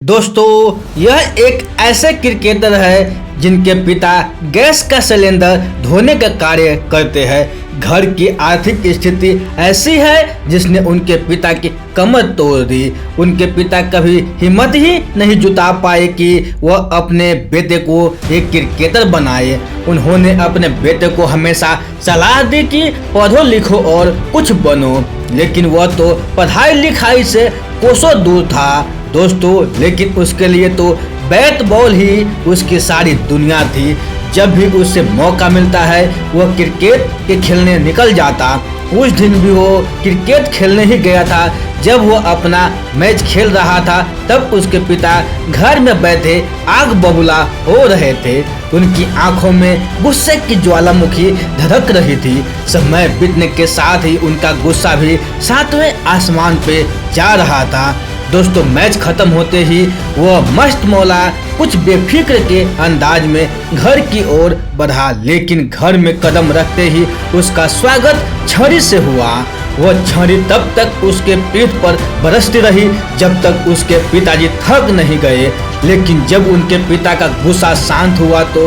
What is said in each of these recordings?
दोस्तों, यह एक ऐसे क्रिकेटर है जिनके पिता गैस का सिलेंडर धोने का कार्य करते हैं। घर की आर्थिक स्थिति ऐसी है जिसने उनके पिता की कमर तोड़ दी। उनके पिता कभी हिम्मत ही नहीं जुटा पाए कि वह अपने बेटे को एक क्रिकेटर बनाए। उन्होंने अपने बेटे को हमेशा सलाह दी कि पढ़ो लिखो और कुछ बनो, लेकिन वह तो पढ़ाई लिखाई से कोसों दूर था दोस्तों। लेकिन उसके लिए तो बैट बॉल ही उसकी सारी दुनिया थी। जब भी उसे मौका मिलता है वह क्रिकेट के खेलने निकल जाता। उस दिन भी वो क्रिकेट खेलने ही गया था। जब वो अपना मैच खेल रहा था तब उसके पिता घर में बैठे आग बबूला हो रहे थे। उनकी आंखों में गुस्से की ज्वालामुखी धधक रही थी। समय बीतने के साथ ही उनका गुस्सा भी सातवें आसमान पे जा रहा था। दोस्तों, मैच खत्म होते ही वह मस्त मौला कुछ बेफिक्र के अंदाज में घर की ओर बढ़ा, लेकिन घर में कदम रखते ही उसका स्वागत छड़ी से हुआ। वह छड़ी तब तक उसके पीठ पर बरसती रही जब तक उसके पिताजी थक नहीं गए। लेकिन जब उनके पिता का गुस्सा शांत हुआ तो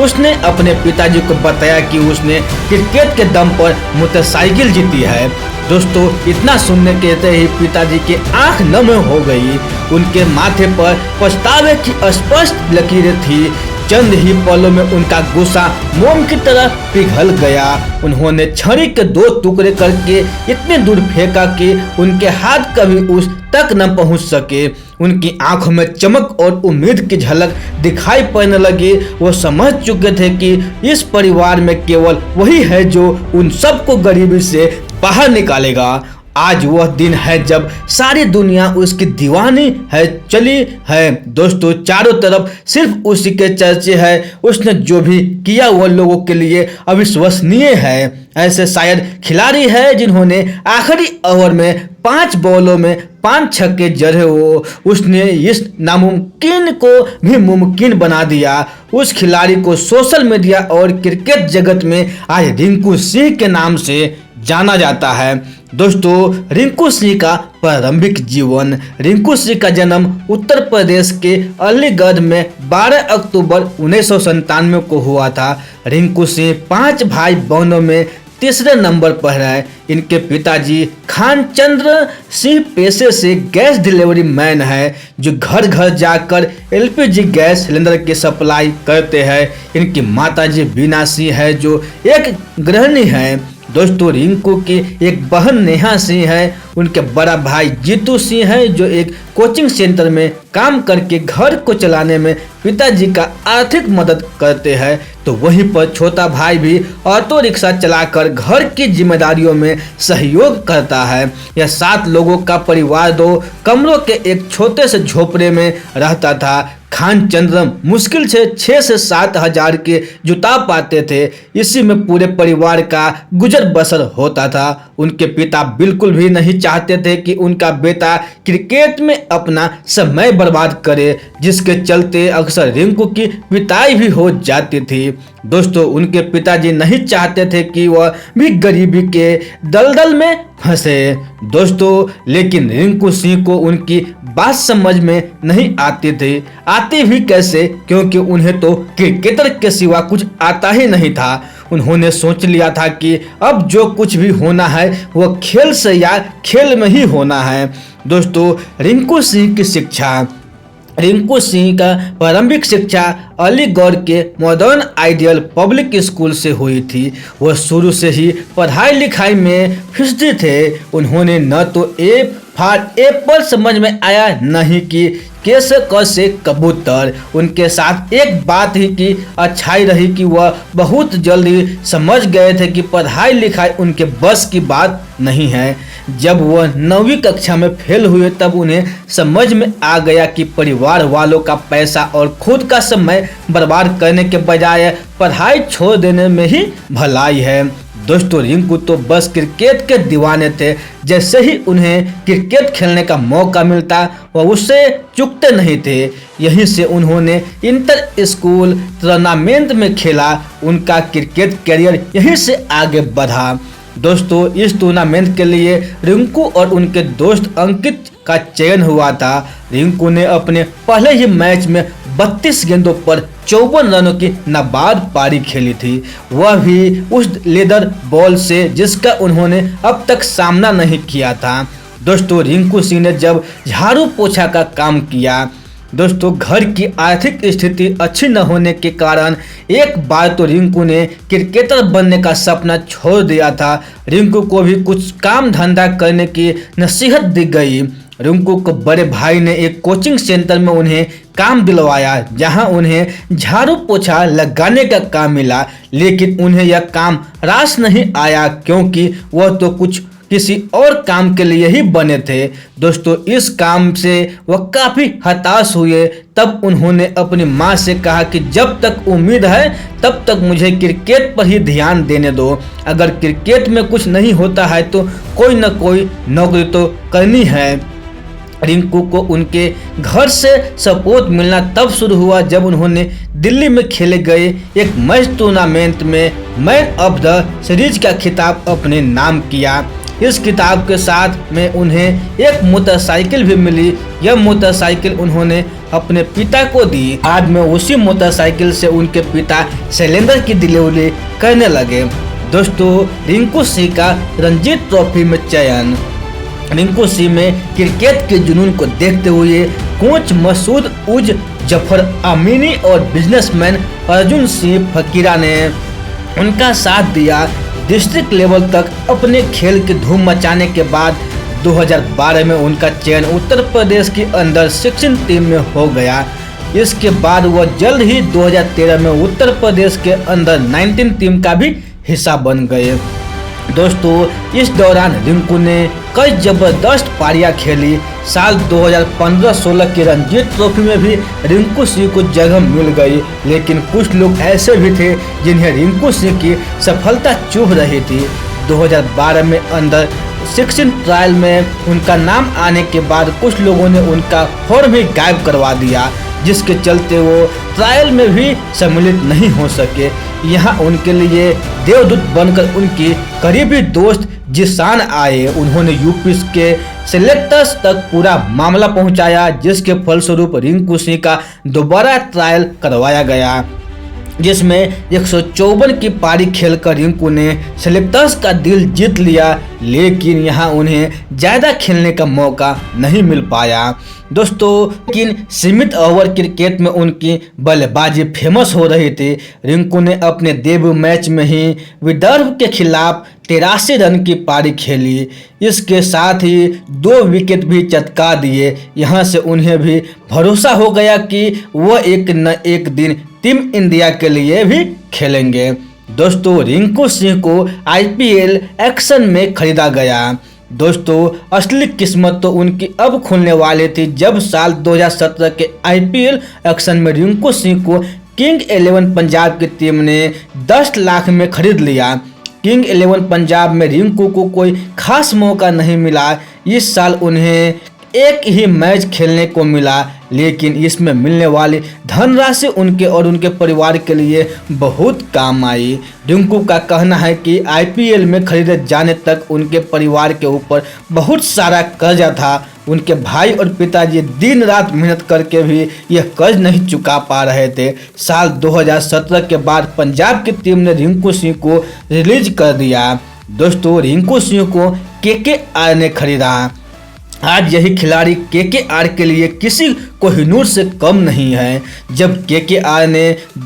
उसने अपने पिताजी को बताया कि उसने क्रिकेट के दम पर मोटरसाइकिल जीती है। दोस्तों, इतना सुनने के ही पिताजी की आंख नम हो गई। उनके माथे पर पछतावे की स्पष्ट लकीरें थी। चंद ही पलों में उनका गुस्सा मोम की तरह पिघल गया। उन्होंने छड़ी के दो टुकड़े करके इतने दूर फेंका कि उनके हाथ कभी उस तक न पहुंच सके। उनकी आंखों में चमक और उम्मीद की झलक दिखाई पड़ने लगी। वो समझ चुके थे कि इस परिवार में केवल वही है जो उन सबको गरीबी से बाहर निकालेगा। आज वह दिन है जब सारी दुनिया उसकी दीवानी है चली है। दोस्तों, चारों तरफ सिर्फ उसी के चर्चे हैं। उसने जो भी किया वह लोगों के लिए अविश्वसनीय है। ऐसे शायद खिलाड़ी है जिन्होंने आखिरी ओवर में 5 बॉलों में 5 छक्के जड़े हो। उसने इस नामुमकिन को भी मुमकिन बना दिया। उस खिलाड़ी को सोशल मीडिया और क्रिकेट जगत में आज रिंकू सिंह के नाम से जाना जाता है। दोस्तों, रिंकू सिंह का प्रारंभिक जीवन। रिंकू सिंह का जन्म उत्तर प्रदेश के अलीगढ़ में 12 अक्टूबर 1997 को हुआ था। रिंकू सिंह 5 भाई बहनों में तीसरे नंबर पर है। इनके पिताजी खान चंद्र सिंह पेशे से गैस डिलीवरी मैन है जो घर घर जाकर एलपीजी गैस सिलेंडर की सप्लाई करते हैं। इनकी माताजी बीना सिंह है जो एक गृहिणी है। दोस्तों, रिंकू की एक बहन नेहा सिंह है। उनके बड़ा भाई जीतू सिंह है जो एक कोचिंग सेंटर में काम करके घर को चलाने में पिताजी का आर्थिक मदद करते हैं। तो वहीं पर छोटा भाई भी ऑटो रिक्शा चलाकर घर की जिम्मेदारियों में सहयोग करता है। यह 7 लोगों का परिवार 2 कमरों के एक छोटे से झोपड़े में रहता था। खान चंद्र मुश्किल से 6 से 7 हजार के जुटा पाते थे। इसी में पूरे परिवार का गुजर बसर होता था। उनके पिता बिल्कुल भी नहीं चाहते थे कि उनका बेटा क्रिकेट में अपना समय बर्बाद करे, जिसके चलते अक्सर रिंकू की पिटाई भी हो जाती थी। दोस्तों, उनके पिताजी नहीं चाहते थे कि वह भी गरीबी के दलदल में फंसे। दोस्तों, लेकिन रिंकू सिंह को उनकी बात समझ में नहीं आती थी। आती भी कैसे, क्योंकि उन्हें तो क्रिकेटर के सिवा कुछ आता ही नहीं था। उन्होंने सोच लिया था कि अब जो कुछ भी होना है वह खेल से या खेल में ही होना है। दोस्तों, रिंकू सिंह की शिक्षा। रिंकू सिंह का प्रारंभिक शिक्षा अलीगढ़ के मॉडर्न आइडियल पब्लिक स्कूल से हुई थी। वह शुरू से ही पढ़ाई लिखाई में फिसदी थे। उन्होंने न तो ए फॉर एप्पल समझ में आया नहीं कि कैसे कैसे कबूतर। उनके साथ एक बात ही की अच्छाई रही कि वह बहुत जल्दी समझ गए थे कि पढ़ाई लिखाई उनके बस की बात नहीं है। जब वह 9वीं कक्षा में फेल हुए तब उन्हें समझ में आ गया कि परिवार वालों का पैसा और खुद का समय बर्बाद करने के बजाय पढ़ाई छोड़ देने में ही भलाई है। दोस्तों, रिंकू तो बस क्रिकेट के दीवाने थे। जैसे ही उन्हें क्रिकेट खेलने का मौका मिलता वह उससे चूकते नहीं थे। यहीं से उन्होंने इंटर स्कूल टूर्नामेंट में खेला। उनका क्रिकेट करियर यहीं से आगे बढ़ा। दोस्तों, इस टूर्नामेंट के लिए रिंकू और उनके दोस्त अंकित का चयन हुआ था। रिंकू ने अपने पहले ही मैच में 32 गेंदों पर 54 रनों की नाबाद पारी खेली थी, वह भी उस लेदर बॉल से जिसका उन्होंने अब तक सामना नहीं किया था। दोस्तों, रिंकू सिंह ने जब झाड़ू पोछा का काम किया, दोस्तों घर की आर्थिक स्थिति अच्छी न होने के कारण एक बार तो रिंकू ने क्रिकेटर बनने का सपना छोड़ दिया था। रिंकू को भी कुछ काम धंधा करने की नसीहत दी गई। रिंकू को बड़े भाई ने एक कोचिंग सेंटर में उन्हें काम दिलवाया, जहां उन्हें झाड़ू पोछा लगाने का काम मिला, लेकिन उन्हें यह काम रास नहीं आया क्योंकि वह तो कुछ किसी और काम के लिए ही बने थे। दोस्तों, इस काम से वह काफ़ी हताश हुए। तब उन्होंने अपनी माँ से कहा कि जब तक उम्मीद है तब तक मुझे क्रिकेट पर ही ध्यान देने दो। अगर क्रिकेट में कुछ नहीं होता है तो कोई न कोई नौकरी तो करनी है। रिंकू को उनके घर से सपोर्ट मिलना तब शुरू हुआ जब उन्होंने दिल्ली में खेले गए एक मैच टूर्नामेंट में मैन ऑफ द सीरीज का खिताब अपने नाम किया। इस किताब के साथ में उन्हें एक मोटरसाइकिल भी मिली। यह मोटरसाइकिल उन्होंने अपने पिता को दी। बाद में उसी मोटरसाइकिल से उनके पिता शैलेंद्र की डिलीवरी करने लगे। दोस्तों, रिंकू सिंह का रणजी ट्रॉफी में चयन। रिंकू सिंह में क्रिकेट के जुनून को देखते हुए कोच मसूद उज जफर अमीनी और बिजनेसमैन अर्जुन सिंह फकीरा ने उनका साथ दिया। डिस्ट्रिक्ट लेवल तक अपने खेल की धूम मचाने के बाद 2012 में उनका चयन उत्तर प्रदेश की अंडर 16 टीम में हो गया। इसके बाद वह जल्द ही 2013 में उत्तर प्रदेश के अंडर 19 टीम का भी हिस्सा बन गए। दोस्तों, इस दौरान रिंकू ने कई जबरदस्त पारियां खेली। साल 2015-16 की रणजी ट्रॉफी में भी रिंकू सिंह को जगह मिल गई, लेकिन कुछ लोग ऐसे भी थे जिन्हें रिंकू सिंह की सफलता चुभ रही थी। 2012 में अंडर 16 ट्रायल में उनका नाम आने के बाद कुछ लोगों ने उनका फॉर्म ही गायब करवा दिया, जिसके चलते वो ट्रायल में भी सम्मिलित नहीं हो सके। यहाँ उनके लिए देवदूत बनकर उनकी करीबी दोस्त जिसान आए। उन्होंने यूपी के सेलेक्टर्स तक पूरा मामला पहुंचाया, जिसके फलस्वरूप रिंकू सिंह का दोबारा ट्रायल करवाया गया, जिसमें 154 की पारी खेलकर रिंकू ने सेलेक्टर्स का दिल जीत लिया, लेकिन यहाँ उन्हें ज़्यादा खेलने का मौका नहीं मिल पाया। दोस्तों, लेकिन सीमित ओवर क्रिकेट में उनकी बल्लेबाजी फेमस हो रही थी। रिंकू ने अपने डेब्यू मैच में ही विदर्भ के खिलाफ 83 रन की पारी खेली। इसके साथ ही 2 विकेट भी चटका दिए। यहाँ से उन्हें भी भरोसा हो गया कि वह एक न एक दिन टीम इंडिया के लिए भी खेलेंगे। दोस्तों, रिंकू सिंह को IPL एक्शन में खरीदा गया। दोस्तों, असली किस्मत तो उनकी अब खुलने वाली थी जब साल 2017 के IPL एक्शन में रिंकू सिंह को किंग 11 पंजाब की टीम ने 10 लाख में खरीद लिया। किंग 11 पंजाब में रिंकू को कोई खास मौका नहीं मिला। इस साल उन्हें एक ही मैच खेलने को मिला, लेकिन इसमें मिलने वाली धनराशि उनके और उनके परिवार के लिए बहुत काम आई। रिंकू का कहना है कि IPL में खरीदे जाने तक उनके परिवार के ऊपर बहुत सारा कर्जा था। उनके भाई और पिताजी दिन रात मेहनत करके भी यह कर्ज नहीं चुका पा रहे थे। साल 2017 के बाद पंजाब की टीम ने रिंकू सिंह को रिलीज कर दिया। दोस्तों, रिंकू सिंह को KKR ने खरीदा। आज यही खिलाड़ी KKR के लिए किसी कोहिनूर से कम नहीं है। जब KKR ने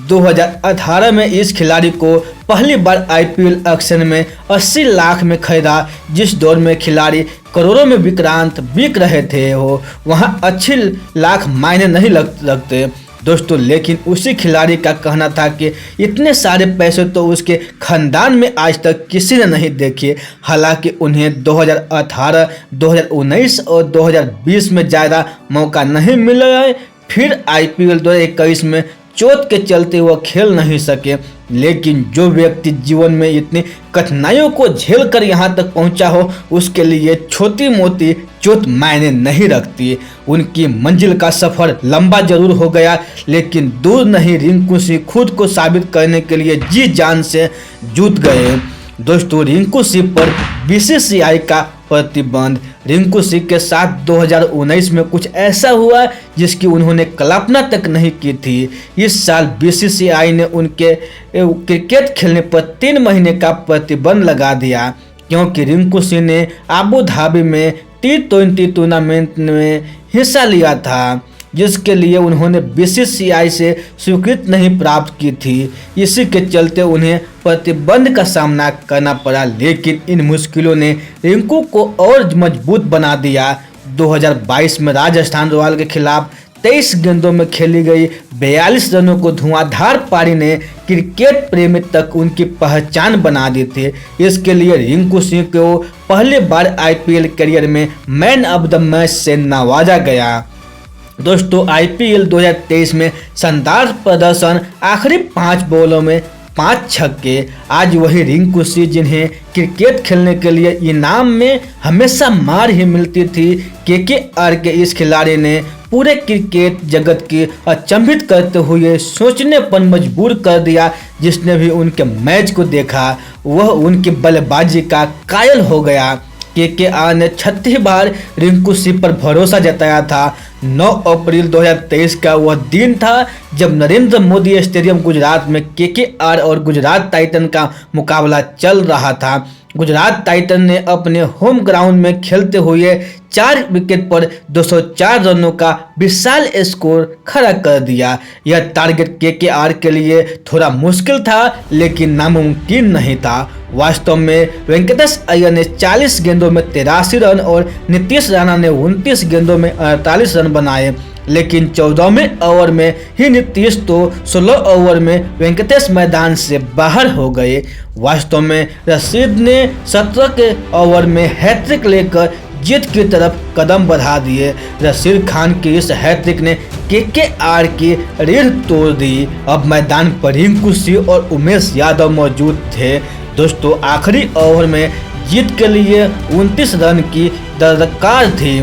2018 में इस खिलाड़ी को पहली बार IPL एक्शन में 80 लाख में खरीदा, जिस दौर में खिलाड़ी करोड़ों में बिक रहे थे, हो वहाँ अच्छी लाख मायने नहीं लगते दोस्तों। लेकिन उसी खिलाड़ी का कहना था कि इतने सारे पैसे तो उसके खानदान में आज तक किसी ने नहीं देखे। हालांकि उन्हें 2018, 2019 और 2020 में ज़्यादा मौका नहीं मिला है। फिर IPL 2021 में चोट के चलते वह खेल नहीं सके। लेकिन जो व्यक्ति जीवन में इतनी कठिनाइयों को झेल कर यहाँ तक पहुँचा हो, उसके लिए छोटी मोटी चोट मायने नहीं रखती। उनकी मंजिल का सफ़र लंबा जरूर हो गया, लेकिन दूर नहीं। रिंकू सिंह खुद को साबित करने के लिए जी जान से जुट गए। दोस्तों, रिंकू सिंह पर BCCI का प्रतिबंध। रिंकू सिंह के साथ 2019 में कुछ ऐसा हुआ जिसकी उन्होंने कल्पना तक नहीं की थी। इस साल बीसीसीआई ने उनके क्रिकेट खेलने पर 3 महीने का प्रतिबंध लगा दिया, क्योंकि रिंकू सिंह ने अबू धाबी में T20 टूर्नामेंट में हिस्सा लिया था, जिसके लिए उन्होंने बीसीसीआई से स्वीकृति नहीं प्राप्त की थी। इसी के चलते उन्हें प्रतिबंध का सामना करना पड़ा, लेकिन इन मुश्किलों ने रिंकू को और मजबूत बना दिया। 2022 में राजस्थान रॉयल के खिलाफ 23 गेंदों में खेली गई 42 रनों को धुआंधार पारी ने क्रिकेट प्रेमी तक उनकी पहचान बना दी थी। इसके लिए रिंकू सिंह को पहली बार आईपीएल करियर में मैन ऑफ द मैच से नवाजा गया। दोस्तों, आईपीएल 2023 में शानदार प्रदर्शन, आखिरी 5 बॉलों में 5 छक्के। आज वही रिंकू सिंह जिन्हें क्रिकेट खेलने के लिए इनाम में हमेशा मार ही मिलती थी, केकेआर के इस खिलाड़ी ने पूरे क्रिकेट जगत की अचंभित करते हुए सोचने पर मजबूर कर दिया। जिसने भी उनके मैच को देखा वह उनकी बल्लेबाजी का कायल हो गया। केकेआर ने 36 बार रिंकू सिंह पर भरोसा जताया था। 9 अप्रैल 2023 का वह दिन था जब नरेंद्र मोदी स्टेडियम गुजरात में केकेआर और गुजरात टाइटन का मुकाबला चल रहा था। गुजरात टाइटन ने अपने होम ग्राउंड में खेलते हुए 4 विकेट पर 204 रनों का विशाल स्कोर खड़ा कर दिया। यह टारगेट केकेआर के लिए थोड़ा मुश्किल था, लेकिन नामुमकिन नहीं था। वास्तव में वेंकटेश अय्यर ने 40 गेंदों में 83 रन और नीतीश राणा ने 29 गेंदों में 48 रन बनाए, लेकिन 14वें ओवर में ही नीतीश तो 16 ओवर में वेंकटेश मैदान से बाहर हो गए। वास्तव में रशीद ने 17 के ओवर में हैट्रिक लेकर जीत की तरफ कदम बढ़ा दिए। रशीद खान की इस हैट्रिक ने केकेआर की रीढ़ तोड़ दी। अब मैदान पर रिंकू सिंह और उमेश यादव मौजूद थे। दोस्तों, आखिरी ओवर में जीत के लिए 29 रन की दरकार थी।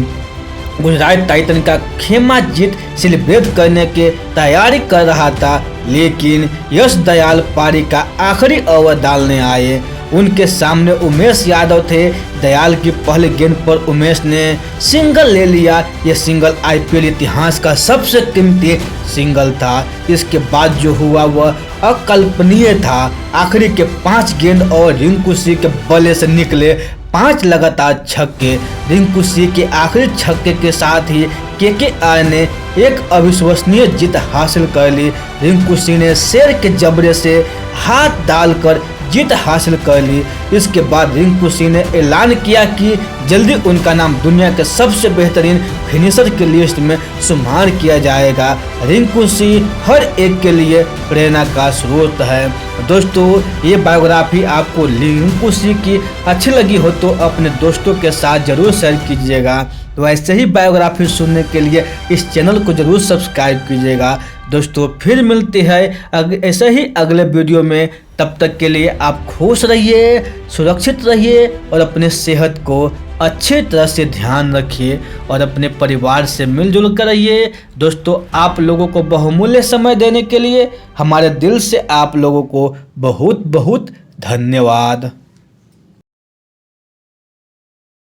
गुजरात टाइटन का खेमा जीत सेलिब्रेट करने की तैयारी कर रहा था, लेकिन यश दयाल पारी का आखिरी ओवर डालने आए। उनके सामने उमेश यादव थे। दयाल की पहली गेंद पर उमेश ने सिंगल ले लिया। यह सिंगल आईपीएल इतिहास का सबसे कीमती सिंगल था। इसके बाद जो हुआ वह अकल्पनीय था। आखिरी के 5 गेंद और रिंकू सिंह के बल्ले से निकले 5 लगातार छक्के। रिंकू सिंह के आखिरी छक्के के साथ ही केकेआर ने एक अविश्वसनीय जीत हासिल कर ली। रिंकू सिंह ने शेर के जबड़े से हाथ डालकर जीत हासिल कर ली। इसके बाद रिंकू सिंह ने ऐलान किया कि जल्दी उनका नाम दुनिया के सबसे बेहतरीन फिनिशर की लिस्ट में शुमार किया जाएगा। रिंकू सिंह हर एक के लिए प्रेरणा का स्रोत है। दोस्तों, ये बायोग्राफी आपको रिंकू सिंह की अच्छी लगी हो तो अपने दोस्तों के साथ जरूर शेयर कीजिएगा। तो ऐसे ही बायोग्राफी सुनने के लिए इस चैनल को जरूर सब्सक्राइब कीजिएगा। दोस्तों, फिर मिलते हैं ऐसे ही अगले वीडियो में। तब तक के लिए आप खुश रहिए, सुरक्षित रहिए और अपने सेहत को अच्छे तरह से ध्यान रखिए और अपने परिवार से मिलजुल कर रहिए। दोस्तों, आप लोगों को बहुमूल्य समय देने के लिए हमारे दिल से आप लोगों को बहुत बहुत धन्यवाद।